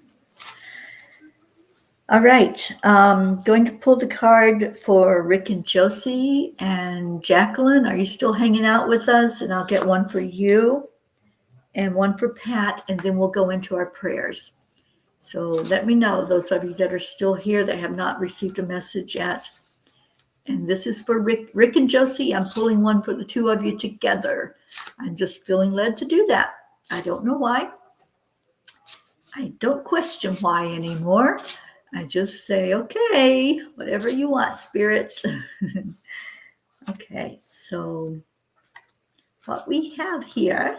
All right, going to pull the card for Rick and Josie and Jacqueline. Are you still hanging out with us? And I'll get one for you and one for Pat, and then we'll go into our prayers. So let me know, those of you that are still here that have not received a message yet. And this is for Rick and Josie. I'm pulling one for the two of you together. I'm just feeling led to do that. I don't know why. I don't question why anymore. I just say, okay, whatever you want, Spirit. Okay, so what we have here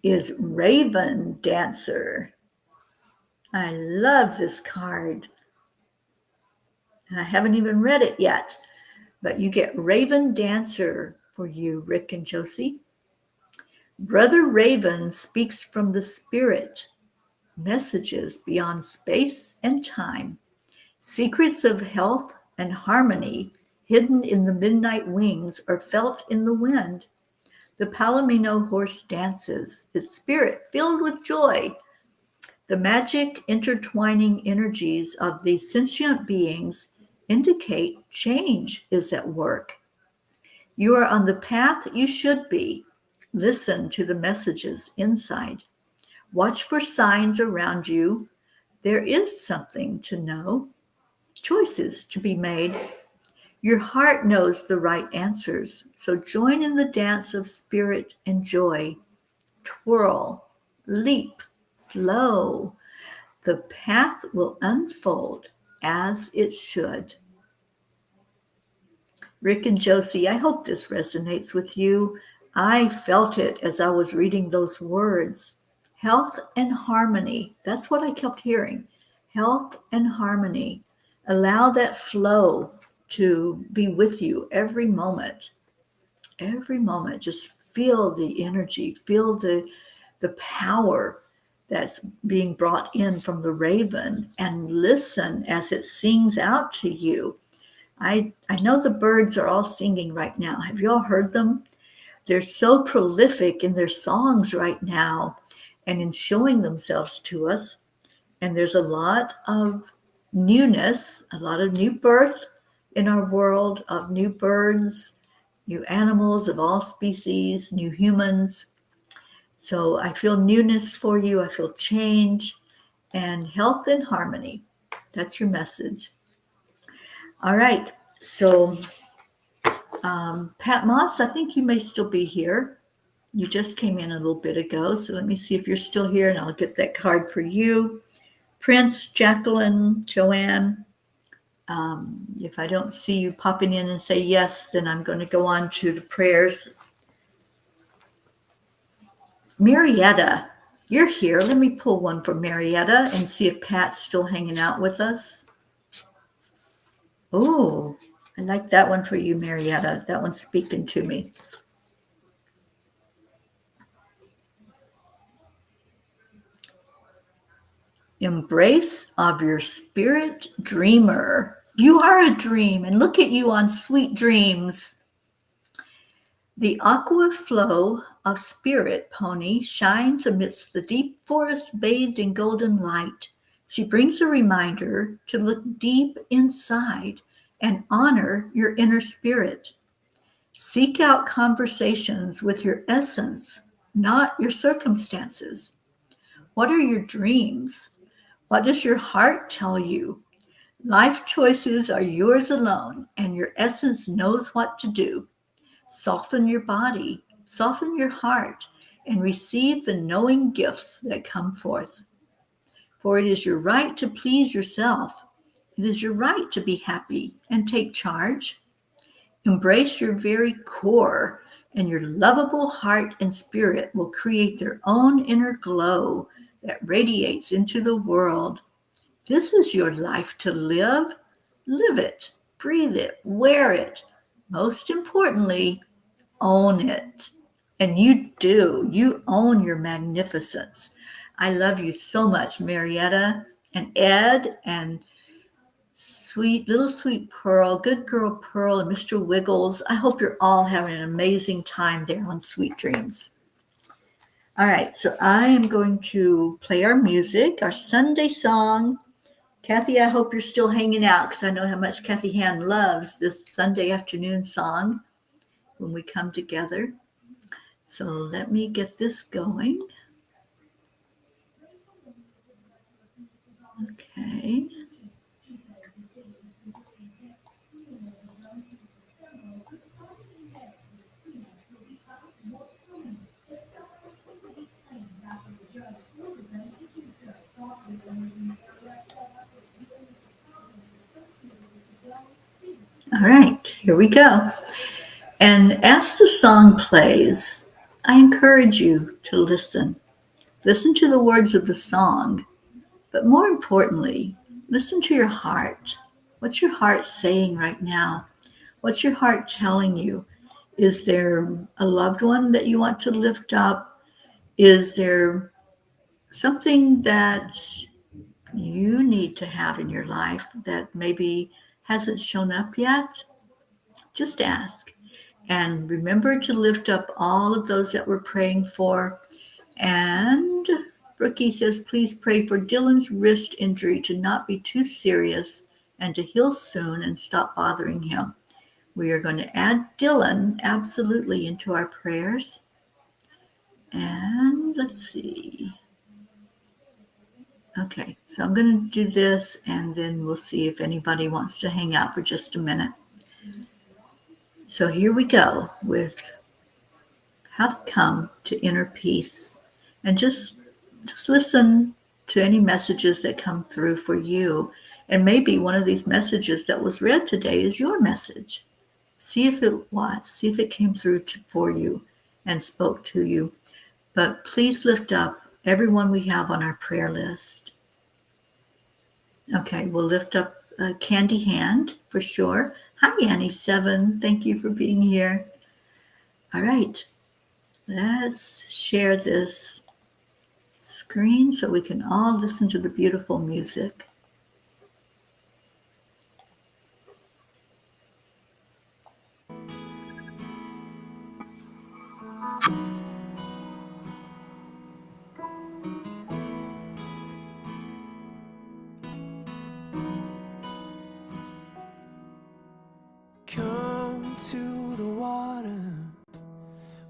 is Raven Dancer. I love this card. And I haven't even read it yet. But you get Raven Dancer for you, Rick and Josie. Brother Raven speaks from the spirit, messages beyond space and time, secrets of health and harmony hidden in the midnight wings are felt in the wind. The Palomino horse dances, its spirit filled with joy. The magic intertwining energies of these sentient beings indicate change is at work. You are on the path you should be. Listen to the messages inside. Watch for signs around you. There is something to know, choices to be made. Your heart knows the right answers, so join in the dance of spirit and joy. Twirl, leap, flow. The path will unfold as it should. Rick and Josie, I hope this resonates with you. I felt it as I was reading those words. Health and harmony. That's what I kept hearing. Health and harmony. Allow that flow to be with you every moment. Every moment. Just feel the energy, feel the power that's being brought in from the raven, and listen as it sings out to you. I know the birds are all singing right now. Have you all heard them? They're so prolific in their songs right now and in showing themselves to us. And there's a lot of newness, a lot of new birth in our world, of new birds, new animals of all species, new humans. So I feel newness for you. I feel change and health and harmony. That's your message. All right. So Pat Moss, I think you may still be here. You just came in a little bit ago. So let me see if you're still here and I'll get that card for you. Prince, Jacqueline, Joanne. If I don't see you popping in and say yes, then I'm going to go on to the prayers. Marietta, you're here. Let me pull one for Marietta and see if Pat's still hanging out with us. Oh, I like that one for you, Marietta. That one's speaking to me. Embrace of your spirit dreamer. You are a dream, and look at you on Sweet Dreams. The aqua flow of spirit pony shines amidst the deep forest bathed in golden light. She brings a reminder to look deep inside and honor your inner spirit. Seek out conversations with your essence, not your circumstances. What are your dreams? What does your heart tell you? Life choices are yours alone, and your essence knows what to do. Soften your body, soften your heart, and receive the knowing gifts that come forth. For it is your right to please yourself. It is your right to be happy and take charge. Embrace your very core, and your lovable heart and spirit will create their own inner glow that radiates into the world. This is your life to live. Live it, breathe it, wear it. Most importantly, own it. And you do. You own your magnificence. I love you so much, Marietta and Ed and little sweet Pearl, good girl Pearl, and Mr. Wiggles. I hope you're all having an amazing time there on Sweet Dreams. All right, so I am going to play our music, our Sunday song. Kathy, I hope you're still hanging out because I know how much Kathy Hand loves this Sunday afternoon song. when we come together. So let me get this going. Okay. All right, here we go. And as the song plays, I encourage you to listen. Listen to the words of the song, but more importantly, listen to your heart. What's your heart saying right now? What's your heart telling you? Is there a loved one that you want to lift up? Is there something that you need to have in your life that maybe hasn't shown up yet? Just ask. And remember to lift up all of those that we're praying for. And Brookie says, please pray for Dylan's wrist injury to not be too serious and to heal soon and stop bothering him. We are going to add Dylan absolutely into our prayers. And let's see. Okay, so I'm going to do this and then we'll see if anybody wants to hang out for just a minute. So here we go with how to come to inner peace. And just listen to any messages that come through for you. And maybe one of these messages that was read today is your message. See if it was. See if it came through for you and spoke to you. But please lift up everyone we have on our prayer list. Okay, we'll lift up Candy Hand for sure. Hi, Annie7. Thank you for being here. All right, let's share this screen so we can all listen to the beautiful music. Come to the water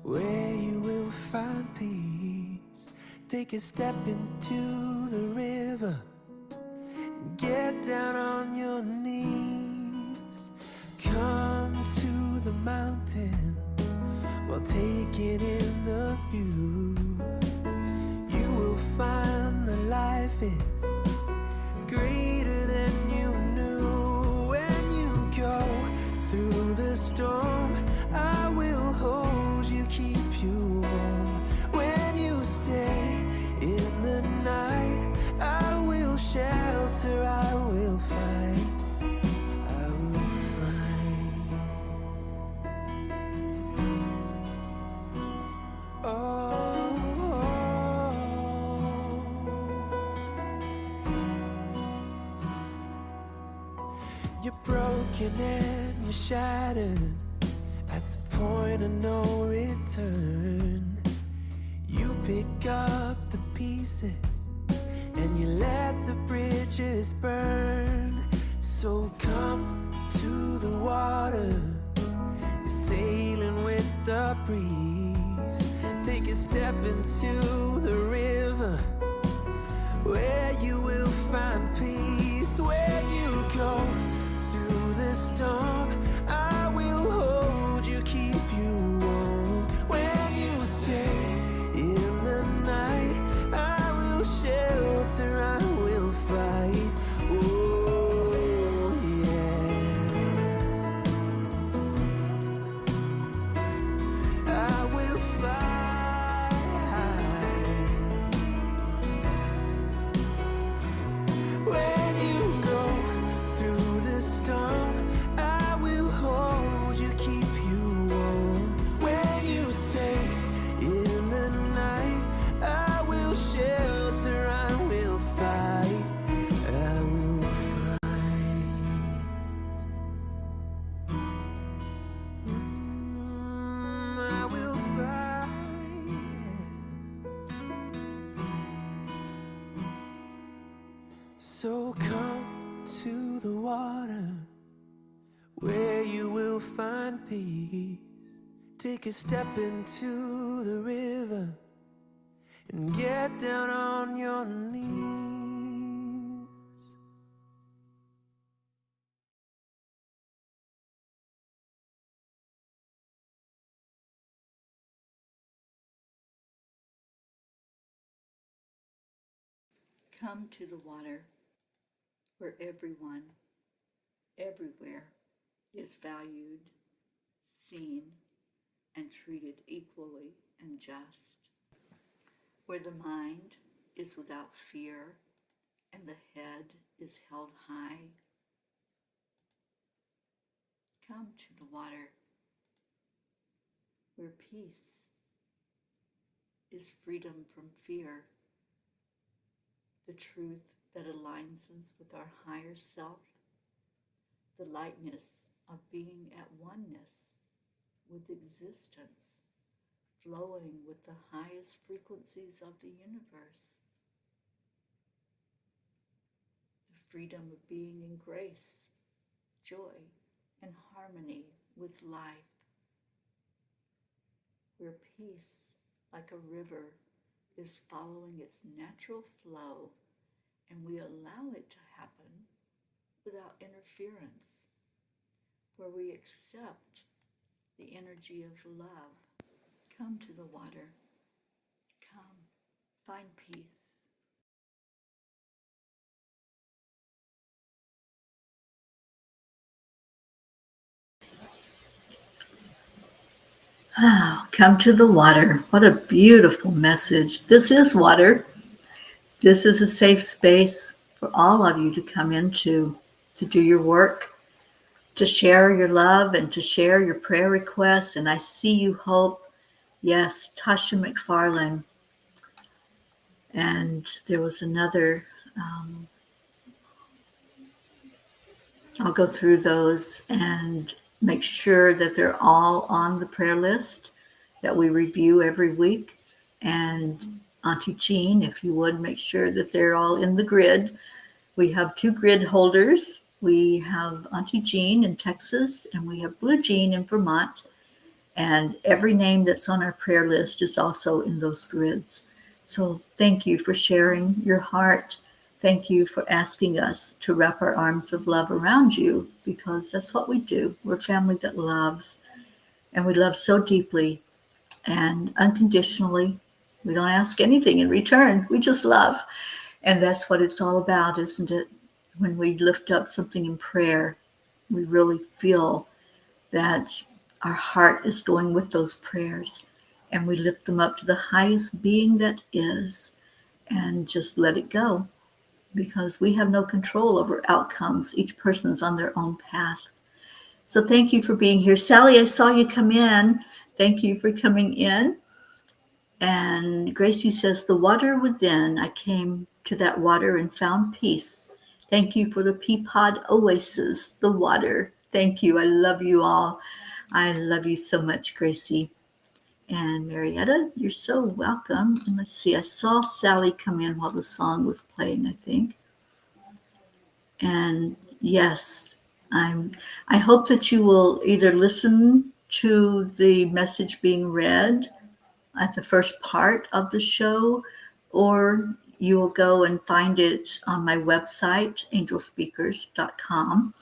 where you will find peace. Take a step into the river. Get down on your knees. Come to the mountain while taking in the view. You will find that life is greater than you knew. When you go through the storm, I will hold you, keep you warm. When you stay in the night, I will shelter, I will fight, I will fight. Oh, you're broken and you're shattered at the point of no return. You pick up the pieces and you let the bridges burn. So come to the water, you're sailing with the breeze. Take a step into the river where you will find peace. When you go through the storm, I will hold you, keep you warm. When you stay in the night, I will shelter, I will fight. Oh yeah, I will fight. When you go through the storm, I will hold you, keep you warm. When you stay in the night, I will shelter, I will fight, I will fight. I will fight. So come to the water where you will find peace. Take a step into the river and get down on your knees. Come to the water where everyone, everywhere, is valued, seen, and treated equally and just, where the mind is without fear and the head is held high. Come to the water where peace is freedom from fear, the truth that aligns us with our higher self, the lightness of being at oneness with existence, flowing with the highest frequencies of the universe, the freedom of being in grace, joy, and harmony with life, where peace, like a river, is following its natural flow, and we allow it to happen without interference, where we accept the energy of love. Come to the water. Come, find peace. Come to the water. What a beautiful message. This is water. This is a safe space for all of you to come into, to do your work, to share your love, and to share your prayer requests. And I see you, Hope. Yes, Tasha McFarlane. And there was another. I'll go through those and make sure that they're all on the prayer list that we review every week. And Auntie Jean, if you would, make sure that they're all in the grid. We have 2 grid holders. We have Auntie Jean in Texas, and we have Blue Jean in Vermont. And every name that's on our prayer list is also in those grids. So thank you for sharing your heart. Thank you for asking us to wrap our arms of love around you, because that's what we do. We're a family that loves, and we love so deeply and unconditionally. We don't ask anything in return. We just love. And that's what it's all about, isn't it? When we lift up something in prayer, we really feel that our heart is going with those prayers, and we lift them up to the highest being that is, and just let it go, because we have no control over outcomes. Each person's on their own path. So thank you for being here. Sally, I saw you come in. Thank you for coming in. And Gracie says, the water within, I came to that water and found peace. Thank you for the Peapod Oasis, the water. Thank you. I love you all. I love you so much, Gracie. And Marietta, you're so welcome. And let's see, I saw Sally come in while the song was playing, I think. And yes, I hope that you will either listen to the message being read at the first part of the show, or you will go and find it on my website, angelspeakers.com,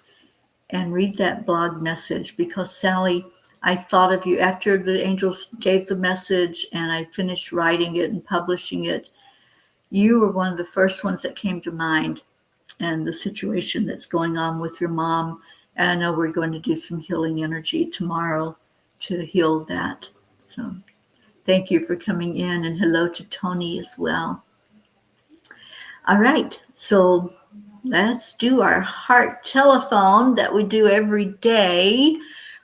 and read that blog message, because Sally, I thought of you after the angels gave the message and I finished writing it and publishing it. You were one of the first ones that came to mind, and the situation that's going on with your mom. And I know we're going to do some healing energy tomorrow to heal that. So thank you for coming in, and hello to Tony as well. All right, so let's do our heart telephone that we do every day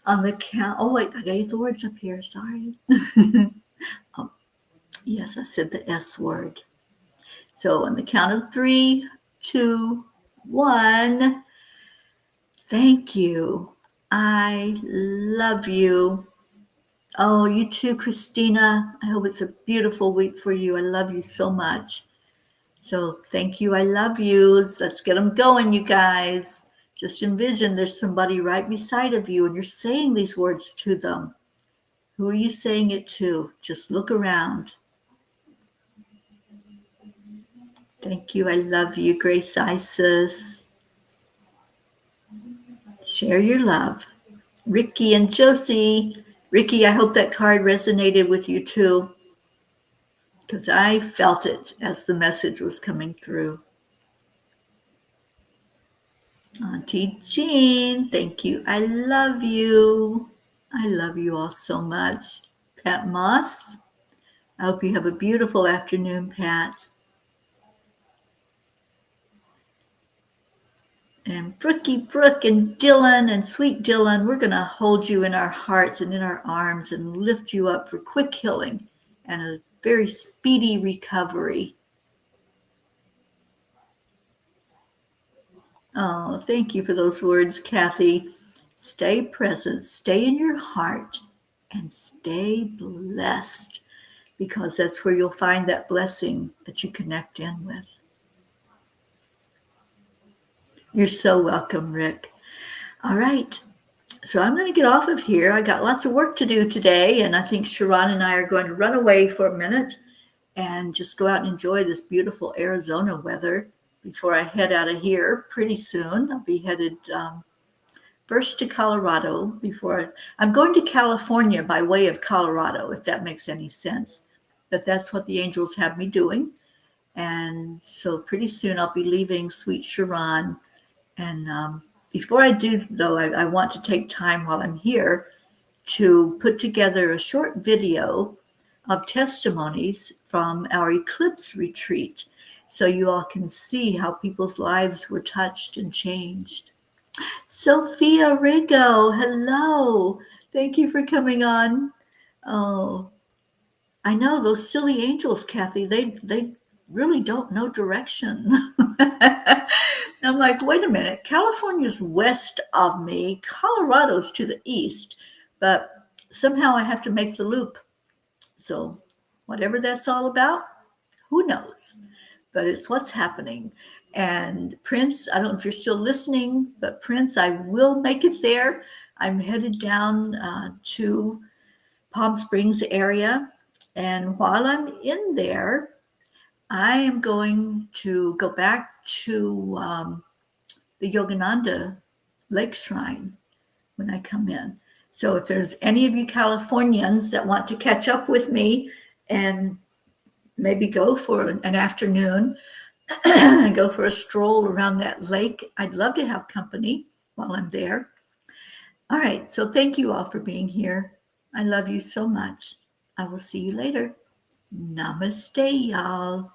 on the count. Oh, wait, I gotta get the words up here. Sorry. Oh, yes, I said the S word. So on the count of 3, 2, 1. Thank you. I love you. Oh, you too, Christina. I hope it's a beautiful week for you. I love you so much. So thank you. I love yous. Let's get them going, you guys. Just envision there's somebody right beside of you, and you're saying these words to them. Who are you saying it to? Just look around. Thank you. I love you, Grace Isis. Share your love. Ricky and Josie. Ricky, I hope that card resonated with you too, because I felt it as the message was coming through. Auntie Jean, thank you. I love you. I love you all so much. Pat Moss, I hope you have a beautiful afternoon, Pat. And Brookie Brooke and Dylan and sweet Dylan, we're going to hold you in our hearts and in our arms and lift you up for quick healing and a very speedy recovery. Oh, thank you for those words, Kathy. Stay present, stay in your heart, and stay blessed, because that's where you'll find that blessing that you connect in with. You're so welcome, Rick. All right. So I'm going to get off of here. I got lots of work to do today, and I think Sharon and I are going to run away for a minute and just go out and enjoy this beautiful Arizona weather before I head out of here pretty soon. I'll be headed first to Colorado before I'm going to California by way of Colorado, if that makes any sense. But that's what the angels have me doing. And so pretty soon I'll be leaving sweet Sharon. And before I do, though, I want to take time while I'm here to put together a short video of testimonies from our eclipse retreat, so you all can see how people's lives were touched and changed. Sophia Rigo, hello. Thank you for coming on. Oh, I know those silly angels, Kathy, they really don't know direction. I'm like, wait a minute, California's west of me, Colorado's to the east, but somehow I have to make the loop. So whatever that's all about, who knows? But it's what's happening. And Prince, I don't know if you're still listening, but Prince, I will make it there. I'm headed down to Palm Springs area. And while I'm in there, I am going to go back to the Yogananda Lake Shrine when I come in. So if there's any of you Californians that want to catch up with me and maybe go for an afternoon and go for a stroll around that lake, I'd love to have company while I'm there. All right, so thank you all for being here. I love you so much. I will see you later. Namaste, y'all.